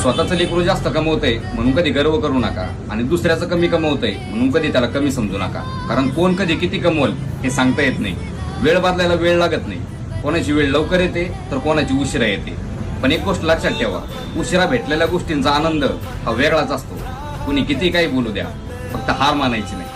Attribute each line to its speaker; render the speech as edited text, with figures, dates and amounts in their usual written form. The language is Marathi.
Speaker 1: स्वतःचं लेकरू जास्त कमवतंय म्हणून कधी गर्व करू नका आणि दुसऱ्याचं कमी कमवतंय म्हणून कधी त्याला कमी समजू नका. कारण कोण कधी किती कमवल हे सांगता येत नाही. वेळ बदलायला वेळ लागत नाही. कोणाची वेळ लवकर येते तर कोणाची उशिरा येते. पण एक गोष्ट लक्षात ठेवा, उशिरा भेटलेल्या गोष्टींचा आनंद हा वेगळाच असतो. कुणी किती काही बोलू द्या, फक्त हार मानायची नाही.